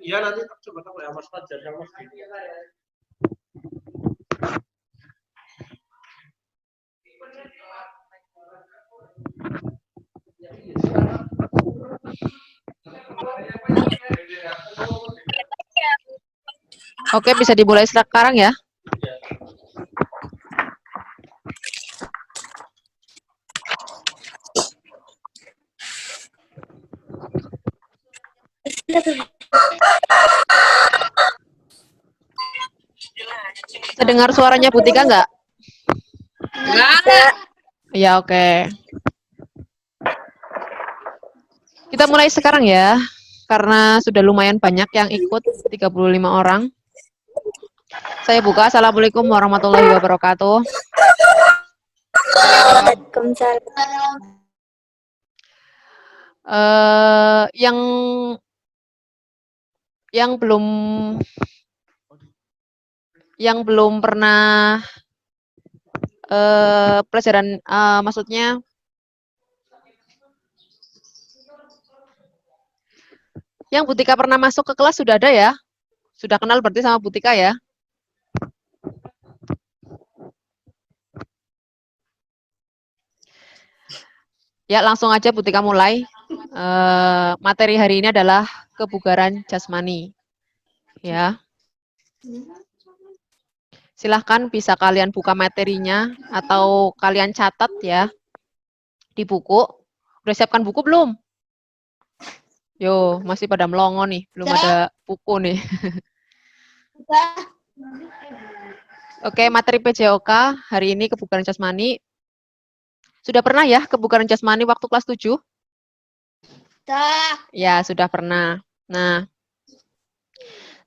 Iya nanti coba ya Mas Fajar yang Mas. Oke, bisa dimulai sekarang ya. Bisa dengar suaranya Butika nggak? Enggak. Ya, oke. Kita mulai sekarang ya, karena sudah lumayan banyak yang ikut, 35 orang. Saya buka. Assalamualaikum warahmatullahi wabarakatuh. Waalaikumsalam. Yang belum pernah pelajaran, maksudnya yang Butika pernah masuk ke kelas sudah ada ya? Sudah kenal berarti sama Butika ya? Ya, langsung aja Butika mulai. Materi hari ini adalah kebugaran jasmani. Ya. Silahkan bisa kalian buka materinya atau kalian catat ya di buku. Udah siapkan buku belum? Yo, masih pada melongo nih, belum ada buku nih. Oke, materi PJOK hari ini kebugaran jasmani. Sudah pernah ya kebugaran jasmani waktu kelas 7? Ya, sudah pernah. Nah,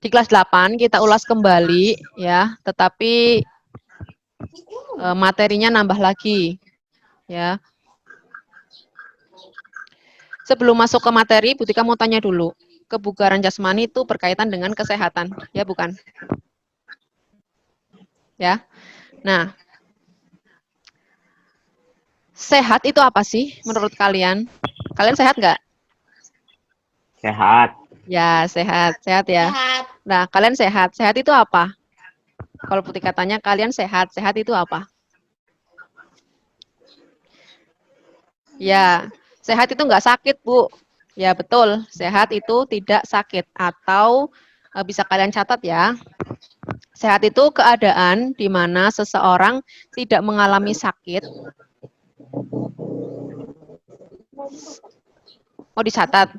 di kelas 8 kita ulas kembali ya, tetapi materinya nambah lagi ya. Sebelum masuk ke materi, Butika mau tanya dulu. Kebugaran jasmani itu berkaitan dengan kesehatan, ya bukan? Ya. Nah, sehat itu apa sih menurut kalian? Kalian sehat nggak? Sehat. Ya, sehat. Sehat ya. Sehat. Nah, kalian sehat. Sehat itu apa? Kalau Butika tanya, kalian sehat. Sehat itu apa? Ya, sehat itu nggak sakit, Bu. Ya, betul. Sehat itu tidak sakit. Atau bisa kalian catat ya. Sehat itu keadaan di mana seseorang tidak mengalami sakit. Mau dicatat?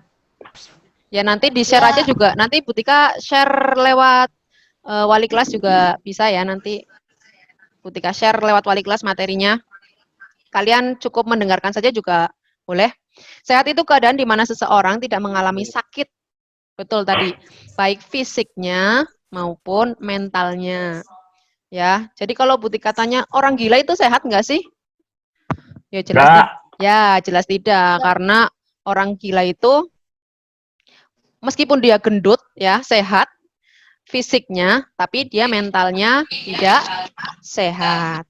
Ya, nanti di-share aja juga. Nanti Butika share lewat wali kelas juga bisa ya. Nanti Butika share lewat wali kelas materinya. Kalian cukup mendengarkan saja juga boleh. Sehat itu keadaan di mana seseorang tidak mengalami sakit. Betul tadi. Baik fisiknya maupun mentalnya. Ya, jadi kalau Butika tanya, orang gila itu sehat nggak sih? Ya jelas tidak. Ya, jelas tidak. Karena orang gila itu meskipun dia gendut ya, sehat fisiknya, tapi dia mentalnya tidak sehat.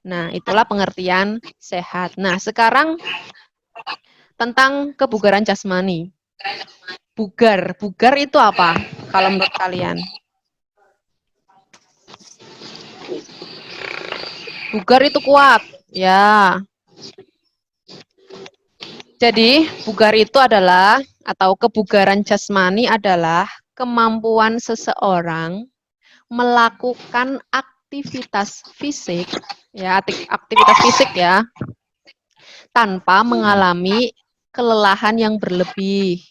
Nah, itulah pengertian sehat. Nah, sekarang tentang kebugaran jasmani. Bugar. Bugar itu apa kalau menurut kalian? Bugar itu kuat. Ya. Jadi, bugar itu adalah, atau kebugaran jasmani adalah kemampuan seseorang melakukan aktivitas fisik, ya, aktivitas fisik ya, tanpa mengalami kelelahan yang berlebih.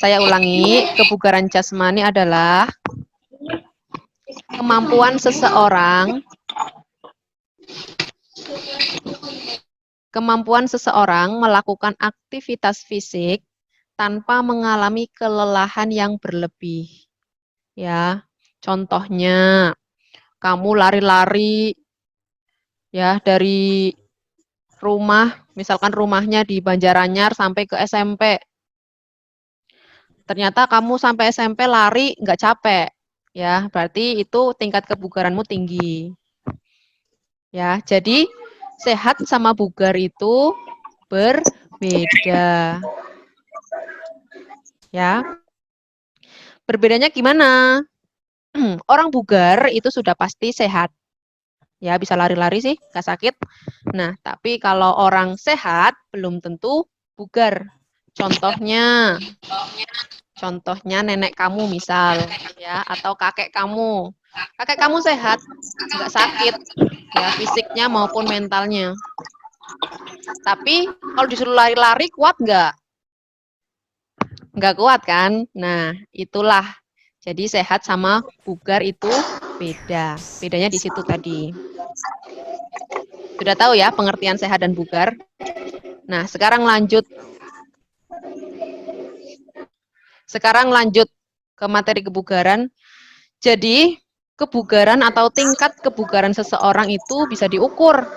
Saya ulangi, kebugaran jasmani adalah kemampuan seseorang melakukan aktivitas fisik tanpa mengalami kelelahan yang berlebih. Ya, contohnya kamu lari-lari ya dari rumah, misalkan rumahnya di Banjaranyar sampai ke SMP. Ternyata kamu sampai SMP lari nggak capek. Ya, berarti itu tingkat kebugaranmu tinggi. Ya, jadi sehat sama bugar itu berbeda. ya. Berbedanya gimana? Orang bugar itu sudah pasti sehat. Ya, bisa lari-lari sih, nggak sakit. Nah, tapi kalau orang sehat belum tentu bugar. Contohnya nenek kamu misal, ya, atau kakek kamu. Kakek kamu sehat, nggak sakit, ya, fisiknya maupun mentalnya. Tapi kalau disuruh lari-lari kuat nggak? Nggak kuat kan? Nah, itulah. Jadi sehat sama bugar itu beda. Bedanya di situ tadi. Sudah tahu ya pengertian sehat dan bugar? Nah, sekarang lanjut. Ke materi kebugaran. Jadi, kebugaran atau tingkat kebugaran seseorang itu bisa diukur.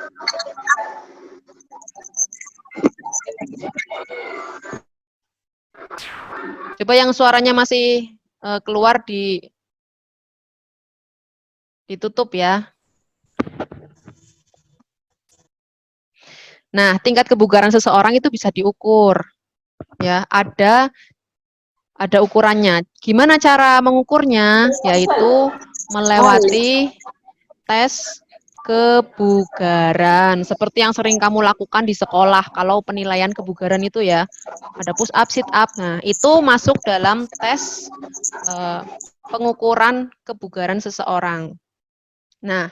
Coba yang suaranya masih keluar ditutup ya. Nah, tingkat kebugaran seseorang itu bisa diukur. Ya, ada ukurannya. Gimana cara mengukurnya? Yaitu melewati tes kebugaran. Seperti yang sering kamu lakukan di sekolah kalau penilaian kebugaran itu ya. Ada push up, sit up. Nah, itu masuk dalam tes pengukuran kebugaran seseorang. Nah,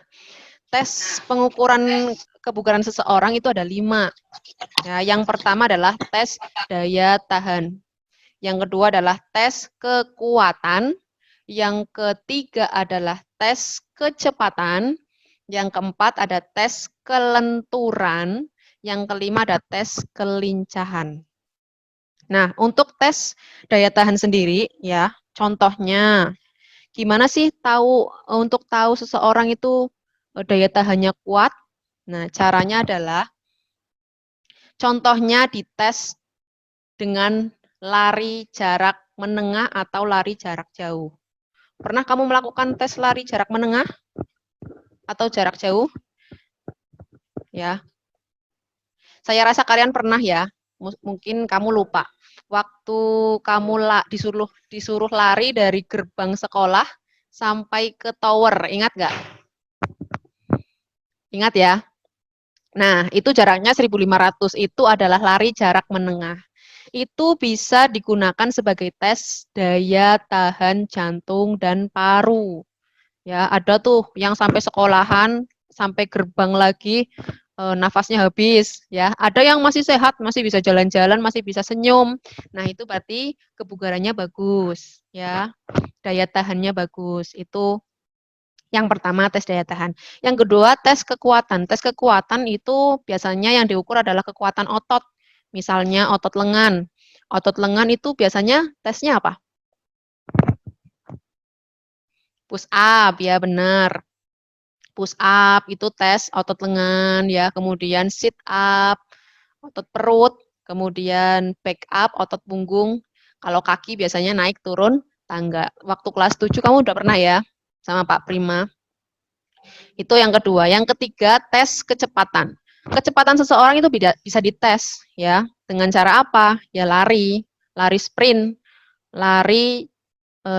tes pengukuran kebugaran seseorang itu ada 5. Ya, yang pertama adalah tes daya tahan. Yang kedua adalah tes kekuatan. Yang ketiga adalah tes kecepatan. Yang keempat ada tes kelenturan. Yang kelima ada tes kelincahan. Nah, untuk tes daya tahan sendiri ya, contohnya gimana sih untuk tahu seseorang itu daya tahannya kuat? Nah, caranya adalah contohnya dites dengan lari jarak menengah atau lari jarak jauh. Pernah kamu melakukan tes lari jarak menengah atau jarak jauh? Ya. Saya rasa kalian pernah ya. Mungkin kamu lupa. Waktu kamu disuruh lari dari gerbang sekolah sampai ke tower, ingat nggak? Ingat ya? Nah, itu jaraknya 1.500. Itu adalah lari jarak menengah. Itu bisa digunakan sebagai tes daya tahan jantung dan paru. Ya, ada tuh yang sampai sekolahan, sampai gerbang lagi, nafasnya habis. Ya, ada yang masih sehat, masih bisa jalan-jalan, masih bisa senyum. Nah, itu berarti kebugarannya bagus. Ya, daya tahannya bagus. Itu yang pertama tes daya tahan. Yang kedua tes kekuatan. Tes kekuatan itu biasanya yang diukur adalah kekuatan otot. Misalnya otot lengan. Otot lengan itu biasanya tesnya apa? Push up, ya benar. Push up itu tes otot lengan ya. Kemudian sit up, otot perut. Kemudian back up, otot punggung. Kalau kaki biasanya naik turun tangga. Waktu kelas 7 kamu udah pernah ya sama Pak Prima. Itu yang kedua. Yang ketiga, tes kecepatan. Kecepatan seseorang itu bisa dites ya. Dengan cara apa? Ya lari sprint, lari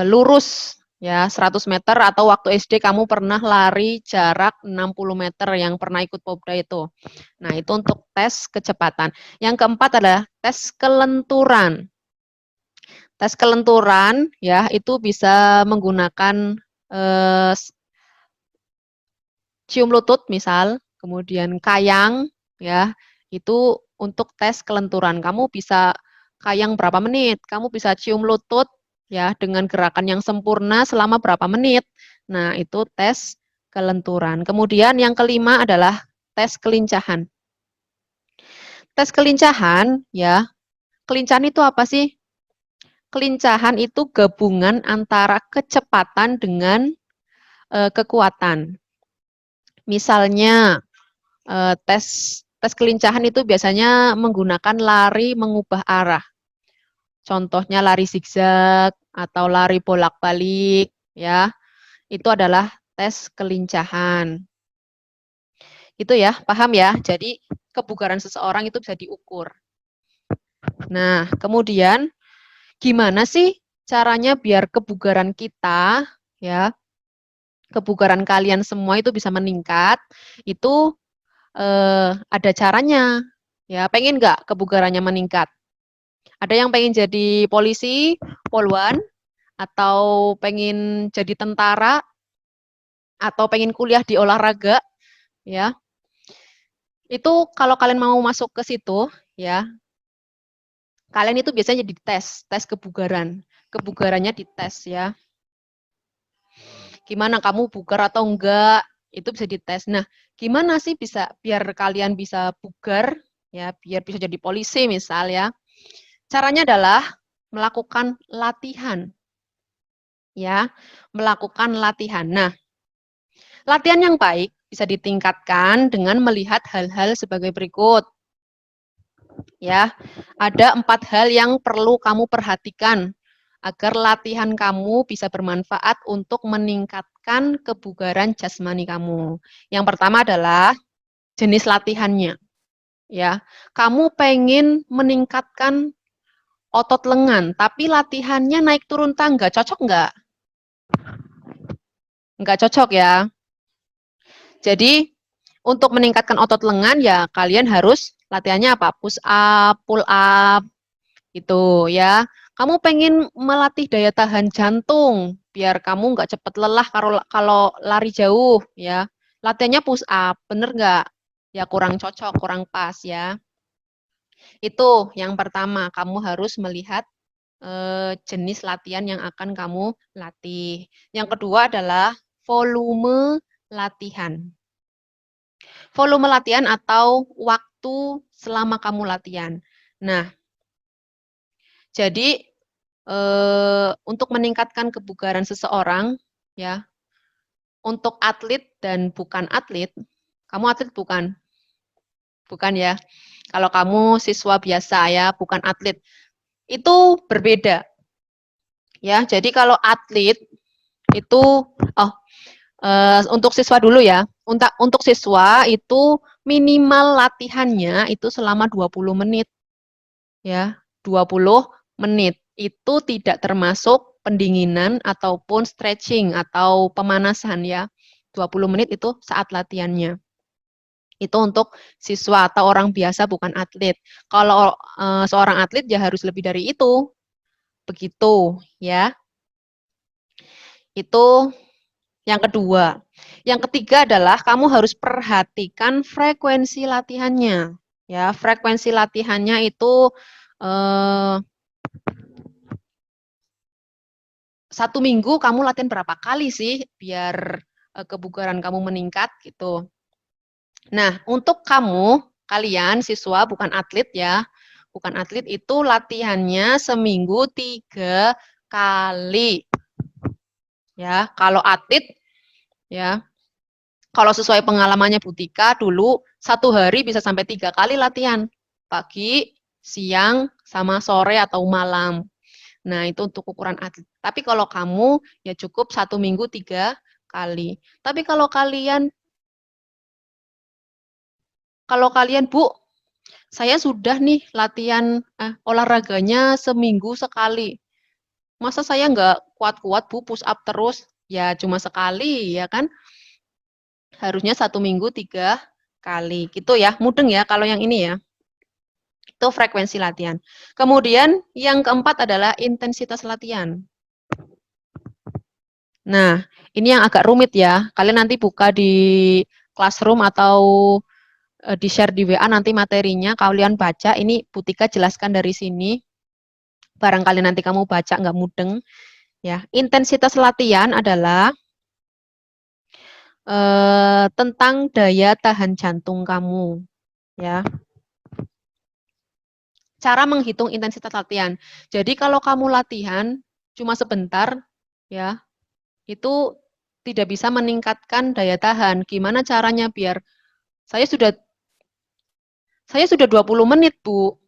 lurus ya 100 meter atau waktu SD kamu pernah lari jarak 60 meter yang pernah ikut Popda itu. Nah, itu untuk tes kecepatan. Yang keempat adalah tes kelenturan. Tes kelenturan ya itu bisa menggunakan cium lutut misal, kemudian kayang ya, itu untuk tes kelenturan. Kamu bisa kayang berapa menit, kamu bisa cium lutut ya dengan gerakan yang sempurna selama berapa menit. Nah, itu tes kelenturan. Kemudian yang kelima adalah tes kelincahan. Tes kelincahan ya, kelincahan itu apa sih? Kelincahan itu gabungan antara kecepatan dengan kekuatan. Misalnya tes kelincahan itu biasanya menggunakan lari mengubah arah. Contohnya lari zigzag atau lari bolak-balik ya. Itu adalah tes kelincahan. Itu ya, paham ya? Jadi kebugaran seseorang itu bisa diukur. Nah, kemudian gimana sih caranya biar kebugaran kita, ya, kebugaran kalian semua itu bisa meningkat? Itu ada caranya. Ya, pengen nggak kebugarannya meningkat? Ada yang pengen jadi polisi, polwan, atau pengen jadi tentara, atau pengen kuliah di olahraga, ya. Itu kalau kalian mau masuk ke situ, ya, kalian itu biasanya dites, tes kebugaran. Kebugarannya dites, ya. Gimana kamu bugar atau enggak? Itu bisa dites. Nah, gimana sih bisa biar kalian bisa bugar, ya, biar bisa jadi polisi misal, ya. Caranya adalah melakukan latihan. Ya, melakukan latihan. Nah, latihan yang baik bisa ditingkatkan dengan melihat hal-hal sebagai berikut. Ya, ada 4 hal yang perlu kamu perhatikan agar latihan kamu bisa bermanfaat untuk meningkatkan kebugaran jasmani kamu. Yang pertama adalah jenis latihannya. Ya, kamu pengen meningkatkan otot lengan, tapi latihannya naik turun tangga, cocok nggak? Nggak cocok ya. Jadi, untuk meningkatkan otot lengan ya kalian harus latihannya apa? Push up, pull up, gitu ya. Kamu pengen melatih daya tahan jantung, biar kamu nggak cepat lelah kalau lari jauh ya. Latihannya push up, bener nggak? Ya kurang cocok, kurang pas ya. Itu yang pertama, kamu harus melihat jenis latihan yang akan kamu latih. Yang kedua adalah volume latihan. Volume latihan atau waktu selama kamu latihan. Nah, jadi untuk meningkatkan kebugaran seseorang, ya, untuk atlet dan bukan atlet, kamu atlet bukan? Bukan ya. Kalau kamu siswa biasa ya, bukan atlet. Itu berbeda. Ya, jadi kalau atlet itu untuk siswa dulu ya. Untuk siswa itu minimal latihannya itu selama 20 menit. Ya, 20 menit. Itu tidak termasuk pendinginan ataupun stretching atau pemanasan ya. 20 menit itu saat latihannya. Itu untuk siswa atau orang biasa bukan atlet. Kalau seorang atlet ya harus lebih dari itu. Begitu ya. Itu yang kedua. Yang ketiga adalah kamu harus perhatikan frekuensi latihannya. Ya, frekuensi latihannya itu 1 minggu kamu latihan berapa kali sih biar kebugaran kamu meningkat gitu. Nah, untuk kalian siswa bukan atlet ya, bukan atlet itu latihannya seminggu 3 kali. Ya, kalau atlet ya, kalau sesuai pengalamannya Butika dulu 1 hari bisa sampai 3 kali latihan. Pagi, siang, sama sore atau malam. Nah, itu untuk ukuran atlet. Tapi kalau kamu ya cukup 1 minggu 3 kali. Tapi kalau kalian Bu, saya sudah nih latihan olahraganya seminggu sekali. Masa saya nggak kuat-kuat Bu push up terus? Ya cuma sekali ya kan? Harusnya 1 minggu 3 kali. Gitu ya, mudeng ya kalau yang ini ya. Itu frekuensi latihan. Kemudian yang keempat adalah intensitas latihan. Nah, ini yang agak rumit ya. Kalian nanti buka di Classroom atau di-share di WA nanti materinya, kalian baca, ini Butika jelaskan dari sini. Barangkali nanti kamu baca nggak mudeng. Ya, intensitas latihan adalah tentang daya tahan jantung kamu. Ya. Cara menghitung intensitas latihan. Jadi kalau kamu latihan cuma sebentar, ya, itu tidak bisa meningkatkan daya tahan. Gimana caranya biar saya sudah 20 menit, Bu,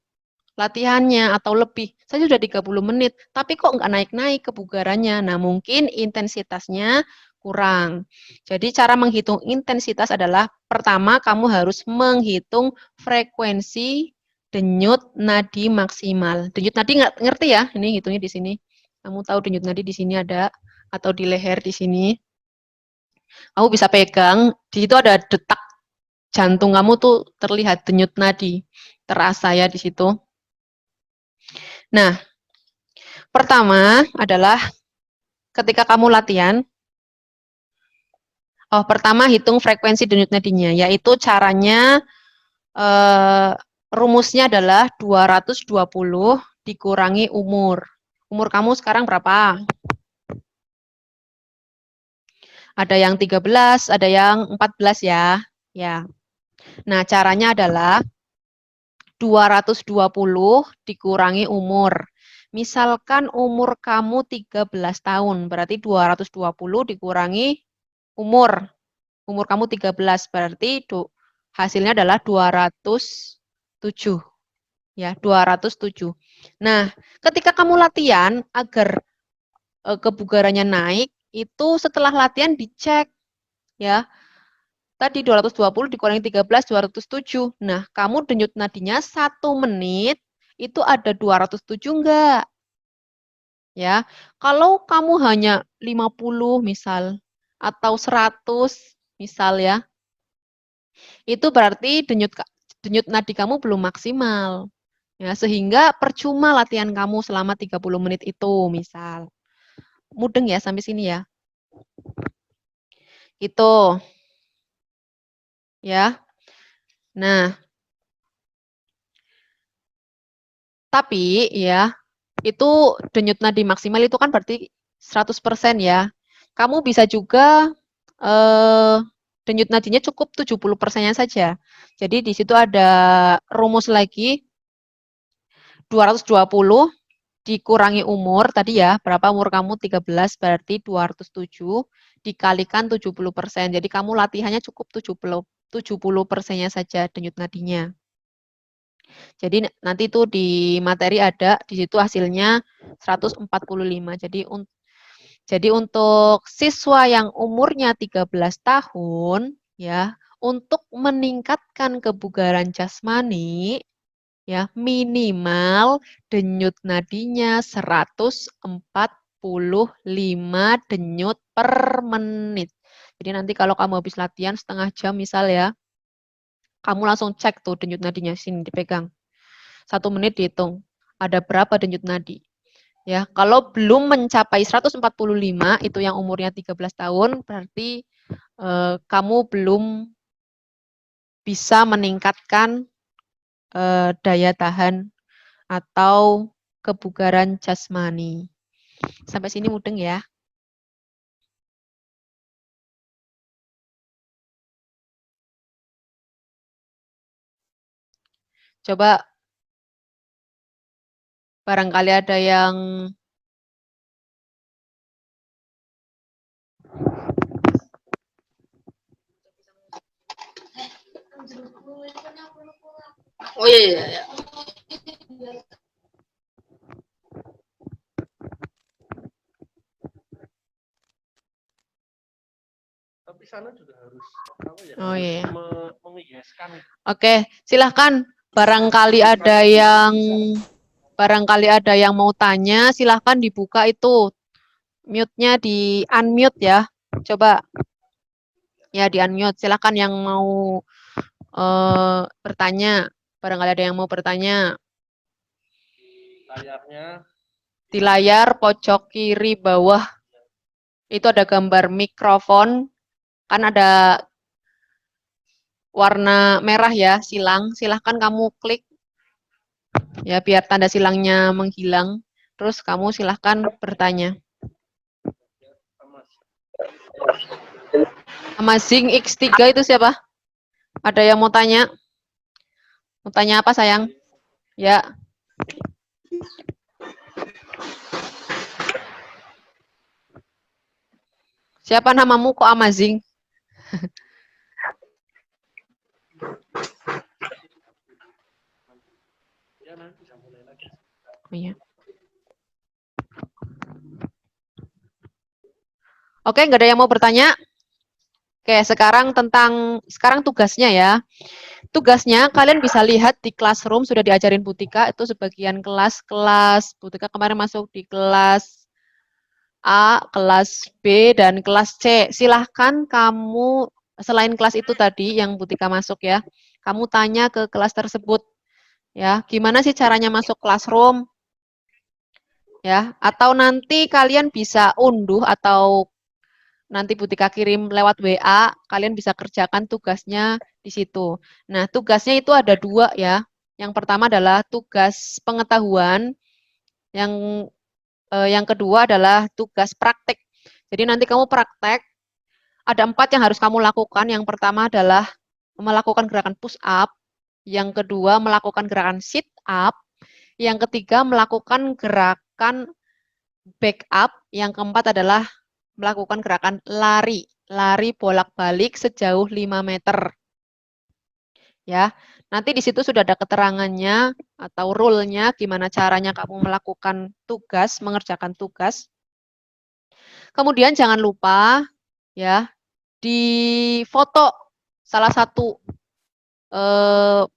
latihannya atau lebih. Saya sudah 30 menit, tapi kok nggak naik-naik kebugarannya. Nah, mungkin intensitasnya kurang. Jadi cara menghitung intensitas adalah pertama kamu harus menghitung frekuensi denyut nadi maksimal. Denyut nadi ngerti ya? Ini hitungnya di sini. Kamu tahu denyut nadi di sini ada atau di leher di sini. Kamu bisa pegang, di situ ada detak jantung kamu tuh terlihat denyut nadi. Terasa ya di situ. Nah, pertama adalah ketika kamu latihan, pertama hitung frekuensi denyut nadinya, yaitu caranya rumusnya adalah 220 dikurangi umur. Umur kamu sekarang berapa? Ada yang 13, ada yang 14 ya. Ya. Nah, caranya adalah 220 dikurangi umur. Misalkan umur kamu 13 tahun, berarti 220 dikurangi umur. Umur kamu 13, berarti hasilnya adalah 207. Ya, 207. Nah, ketika kamu latihan agar kebugarannya naik, itu setelah latihan dicek ya. Tadi 220 dikurangi 13, 207. Nah, kamu denyut nadinya 1 menit, itu ada 207 enggak? Ya, kalau kamu hanya 50 misal, atau 100 misal ya, itu berarti denyut nadi kamu belum maksimal. Ya, sehingga percuma latihan kamu selama 30 menit itu, misal. Mudeng ya sampai sini ya. Itu. Ya. Nah, tapi ya, itu denyut nadi maksimal itu kan berarti 100% ya. Kamu bisa juga denyut nadinya cukup 70%-nya saja. Jadi di situ ada rumus lagi 220 dikurangi umur tadi ya. Berapa umur kamu? 13 berarti 207 dikalikan 70%. Jadi kamu latihannya cukup 70%-nya saja denyut nadinya. Jadi nanti itu di materi ada, di situ hasilnya 145. Jadi untuk siswa yang umurnya 13 tahun, ya, untuk meningkatkan kebugaran jasmani, ya, minimal denyut nadinya 145 denyut per menit. Jadi nanti kalau kamu habis latihan setengah jam misal ya, kamu langsung cek tuh denyut nadinya, sini dipegang. 1 menit dihitung, ada berapa denyut nadi. Ya, kalau belum mencapai 145, itu yang umurnya 13 tahun, berarti kamu belum bisa meningkatkan daya tahan atau kebugaran jasmani. Sampai sini mudeng ya. Coba barangkali ada yang Oh iya. Tapi sana juga harus Oh iya. mengiaskan. Oke, silahkan. Barangkali ada yang mau tanya, silahkan dibuka itu. Mute-nya di unmute ya. Coba. Ya, di unmute. Silahkan yang mau bertanya. Barangkali ada yang mau bertanya. Layarnya. Di layar pojok kiri bawah. Itu ada gambar mikrofon. Kan ada warna merah ya, silang. Silahkan kamu klik. Ya, biar tanda silangnya menghilang. Terus kamu silahkan bertanya. Amazing X3 itu siapa? Ada yang mau tanya? Mau tanya apa sayang? Ya. Siapa namamu kok Amazing? Oh, iya. Oke, nggak ada yang mau bertanya? Oke, sekarang tugasnya ya. tugasnya kalian bisa lihat di classroom sudah diajarin Butika itu sebagian kelas Butika kemarin masuk di kelas A, kelas B dan kelas C. Silahkan kamu selain kelas itu tadi yang Butika masuk ya, kamu tanya ke kelas tersebut ya, gimana sih caranya masuk classroom ya, atau nanti kalian bisa unduh atau nanti Butika kirim lewat WA, kalian bisa kerjakan tugasnya di situ. Nah, tugasnya itu ada 2 ya. Yang pertama adalah tugas pengetahuan, yang kedua adalah tugas praktek. Jadi nanti kamu praktek, ada 4 yang harus kamu lakukan. Yang pertama adalah melakukan gerakan push up, yang kedua melakukan gerakan sit up, yang ketiga melakukan gerakan back up, yang keempat adalah melakukan gerakan lari bolak-balik sejauh 5 meter. Ya, nanti di situ sudah ada keterangannya atau rule-nya gimana caranya kamu melakukan tugas, mengerjakan tugas. Kemudian jangan lupa ya, di foto salah satu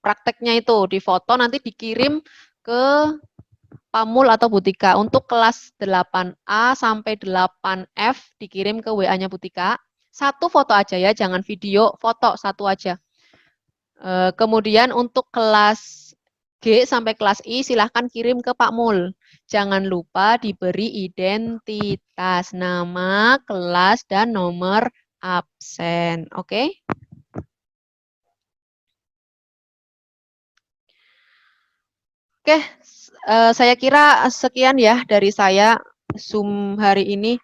prakteknya itu, di foto nanti dikirim ke Pamul atau Butika. Untuk kelas 8A sampai 8F dikirim ke WA-nya Butika. 1 foto aja ya, jangan video, foto 1 aja. Kemudian untuk kelas G sampai kelas I silahkan kirim ke Pak Mul. Jangan lupa diberi identitas, nama, kelas, dan nomor absen. Oke? Oke, saya kira sekian ya dari saya Zoom hari ini.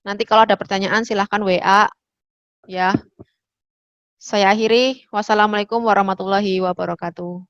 Nanti kalau ada pertanyaan silahkan WA ya. Saya akhiri. Wassalamualaikum warahmatullahi wabarakatuh.